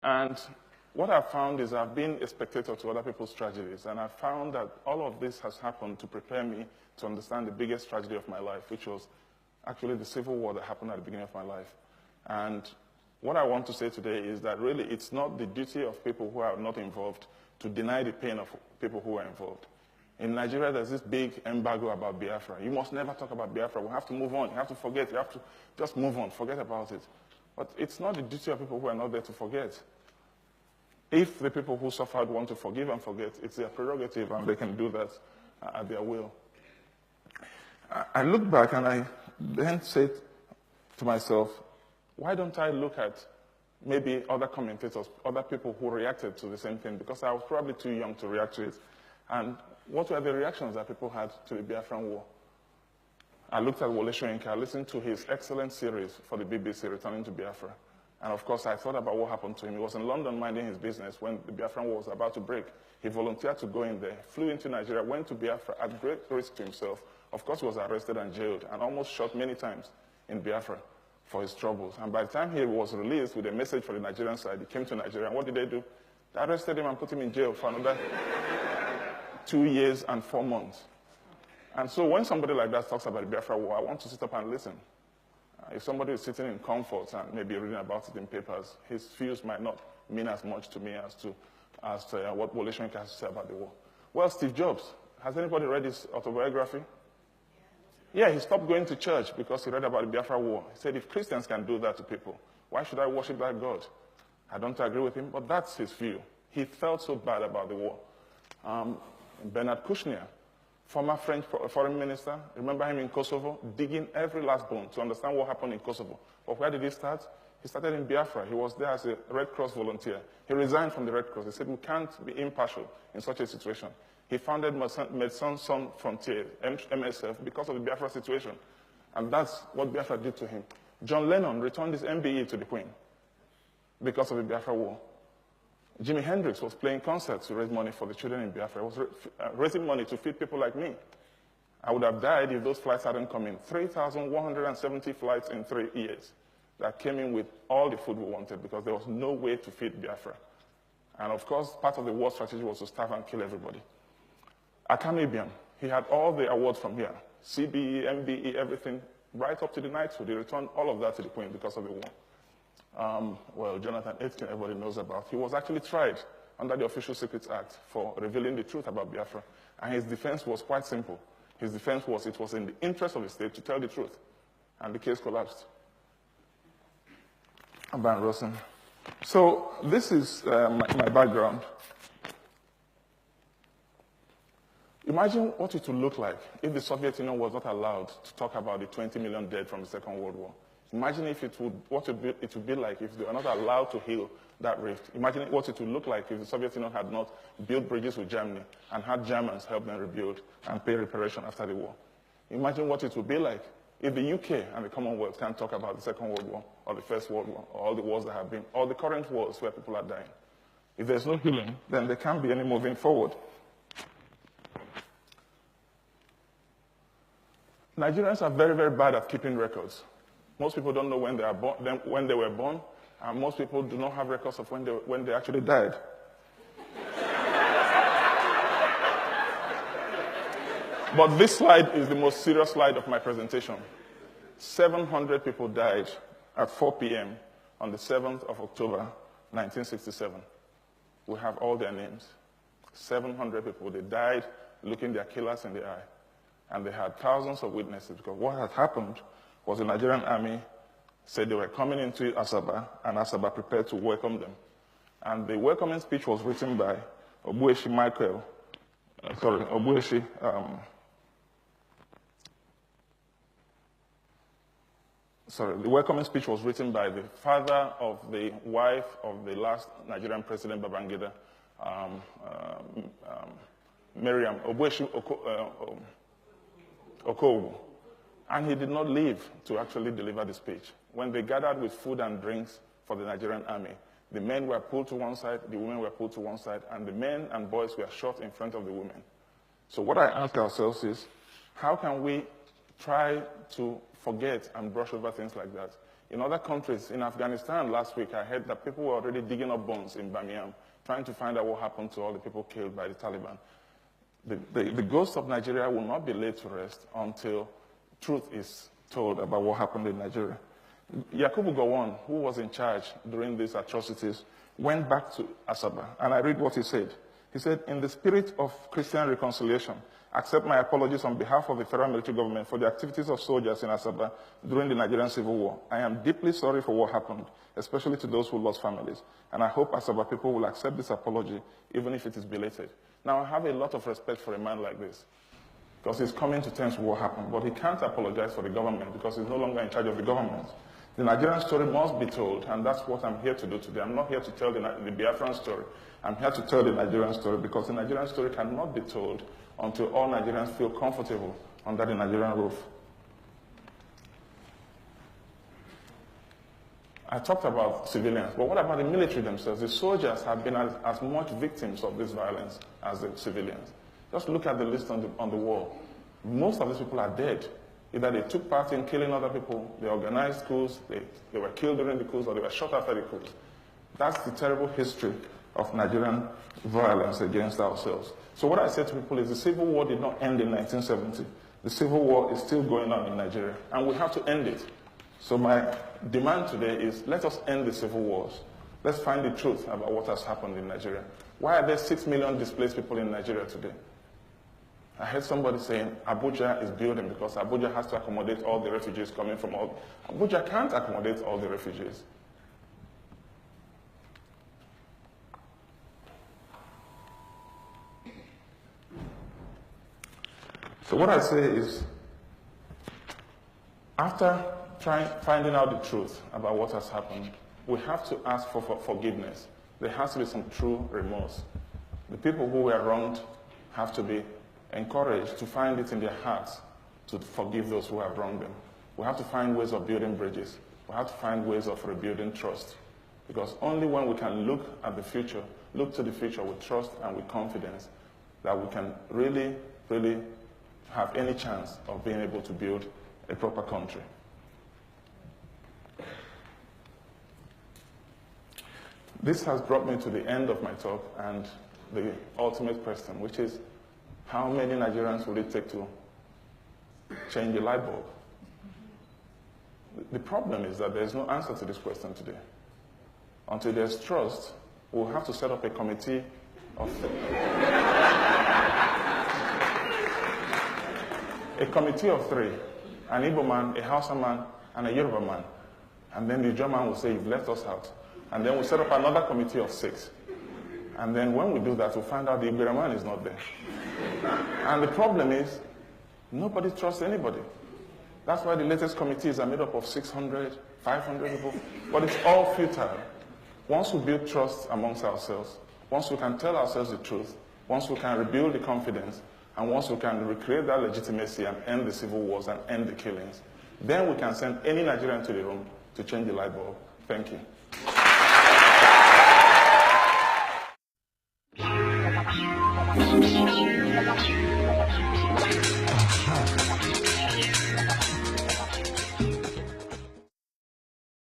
And what I've found is I've been a spectator to other people's tragedies, and I've found that all of this has happened to prepare me to understand the biggest tragedy of my life, which was actually the civil war that happened at the beginning of my life. And what I want to say today is that really it's not the duty of people who are not involved to deny the pain of people who are involved. In Nigeria, there's this big embargo about Biafra. You must never talk about Biafra. We have to move on. You have to forget. You have to just move on. Forget about it. But it's not the duty of people who are not there to forget. If the people who suffered want to forgive and forget, it's their prerogative, and they can do that at their will. I look back and I then said to myself, why don't I look at maybe other commentators, other people who reacted to the same thing? Because I was probably too young to react to it. And what were the reactions that people had to the Biafran War? I looked at Wole Soyinka, I listened to his excellent series for the BBC, Returning to Biafra. And of course, I thought about what happened to him. He was in London minding his business when the Biafran War was about to break. He volunteered to go in there, flew into Nigeria, went to Biafra at great risk to himself. Of course, he was arrested and jailed and almost shot many times in Biafra for his troubles. And by the time he was released with a message for the Nigerian side, he came to Nigeria. And what did they do? They arrested him and put him in jail for another 2 years and 4 months. And so when somebody like that talks about the Biafra War, I want to sit up and listen. If somebody is sitting in comfort and maybe reading about it in papers, his views might not mean as much to me as to what Wole Soyinka has to say about the war. Well, Steve Jobs, has anybody read his autobiography? Yeah, he stopped going to church because he read about the Biafra War. He said, if Christians can do that to people, why should I worship that God? I don't agree with him, but that's his view. He felt so bad about the war. Bernard Kouchner, former French foreign minister, remember him in Kosovo, digging every last bone to understand what happened in Kosovo. But where did he start? He started in Biafra. He was there as a Red Cross volunteer. He resigned from the Red Cross. He said, we can't be impartial in such a situation. He founded Médecins Sans Frontières, MSF, because of the Biafra situation. And that's what Biafra did to him. John Lennon returned his MBE to the Queen because of the Biafra War. Jimi Hendrix was playing concerts to raise money for the children in Biafra. He was raising money to feed people like me. I would have died if those flights hadn't come in. 3,170 flights in 3 years that came in with all the food we wanted because there was no way to feed Biafra. And of course, part of the war strategy was to starve and kill everybody. Akamibiam, he had all the awards from here. CBE, MBE, everything, right up to the knighthood. He returned all of that to the Queen because of the war. Well, Jonathan Aitken, everybody knows about. He was actually tried under the Official Secrets Act for revealing the truth about Biafra. And his defense was quite simple. His defense was it was in the interest of the state to tell the truth. And the case collapsed. Van Rosen. So this is my background. Imagine what it would look like if the Soviet Union was not allowed to talk about the 20 million dead from the Second World War. Imagine what it would be like if they were not allowed to heal that rift. Imagine what it would look like if the Soviet Union had not built bridges with Germany and had Germans help them rebuild and pay reparation after the war. Imagine what it would be like if the UK and the Commonwealth can't talk about the Second World War or the First World War or all the wars that have been, or the current wars where people are dying. If there's no healing, then there can't be any moving forward. Nigerians are very, very bad at keeping records. Most people don't know when they were born, and most people do not have records of when they actually died. But this slide is the most serious slide of my presentation. 700 people died at 4 p.m. on the 7th of October, 1967. We have all their names. 700 people, they died looking their killers in the eye. And they had thousands of witnesses, because what had happened was the Nigerian army said they were coming into Asaba, and Asaba prepared to welcome them. And the welcoming speech was written by Obueshi Michael, the welcoming speech was written by the father of the wife of the last Nigerian president, Babangida, Miriam, Obueshi Okowu. And he did not leave to actually deliver the speech. When they gathered with food and drinks for the Nigerian army, the men were pulled to one side, the women were pulled to one side, and the men and boys were shot in front of the women. So what I ask ourselves is, how can we try to forget and brush over things like that? In other countries, in Afghanistan last week, I heard that people were already digging up bones in Birmingham, trying to find out what happened to all the people killed by the Taliban. The ghost of Nigeria will not be laid to rest until truth is told about what happened in Nigeria. Yakubu Gowon, who was in charge during these atrocities, went back to Asaba, and I read what he said. He said, "In the spirit of Christian reconciliation, accept my apologies on behalf of the federal military government for the activities of soldiers in Asaba during the Nigerian Civil War. I am deeply sorry for what happened, especially to those who lost families, and I hope Asaba people will accept this apology, even if it is belated." Now, I have a lot of respect for a man like this, because he's coming to terms with what happened, but he can't apologize for the government because he's no longer in charge of the government. The Nigerian story must be told, and that's what I'm here to do today. I'm not here to tell the Biafran story. I'm here to tell the Nigerian story, because the Nigerian story cannot be told until all Nigerians feel comfortable under the Nigerian roof. I talked about civilians, but what about the military themselves? The soldiers have been as much victims of this violence as the civilians. Just look at the list on the wall. Most of these people are dead. Either they took part in killing other people, they organized coups, they were killed during the coups, or they were shot after the coups. That's the terrible history of Nigerian violence against ourselves. So what I say to people is the Civil War did not end in 1970. The Civil War is still going on in Nigeria, and we have to end it. So my demand today is, let us end the civil wars. Let's find the truth about what has happened in Nigeria. Why are there 6 million displaced people in Nigeria today? I heard somebody saying Abuja is building because Abuja has to accommodate all the refugees coming from all. Abuja can't accommodate all the refugees. So what I say is, after finding out the truth about what has happened, we have to ask for forgiveness. There has to be some true remorse. The people who were wronged have to be encouraged to find it in their hearts to forgive those who have wronged them. We have to find ways of building bridges. We have to find ways of rebuilding trust. Because only when we can look at the future, look to the future with trust and with confidence, that we can really, really have any chance of being able to build a proper country. This has brought me to the end of my talk and the ultimate question, which is, how many Nigerians will it take to change the light bulb? The problem is that there is no answer to this question today. Until there's trust, we'll have to set up a committee of three, an Igbo man, a Hausa man, and a Yoruba man. And then the German will say, you've left us out. And then we'll set up another committee of 6. And then when we do that, we'll find out the Igbo man is not there. And the problem is, nobody trusts anybody. That's why the latest committees are made up of 600, 500 people. But it's all futile. Once we build trust amongst ourselves, once we can tell ourselves the truth, once we can rebuild the confidence, and once we can recreate that legitimacy and end the civil wars and end the killings, then we can send any Nigerian to the room to change the light bulb. Thank you.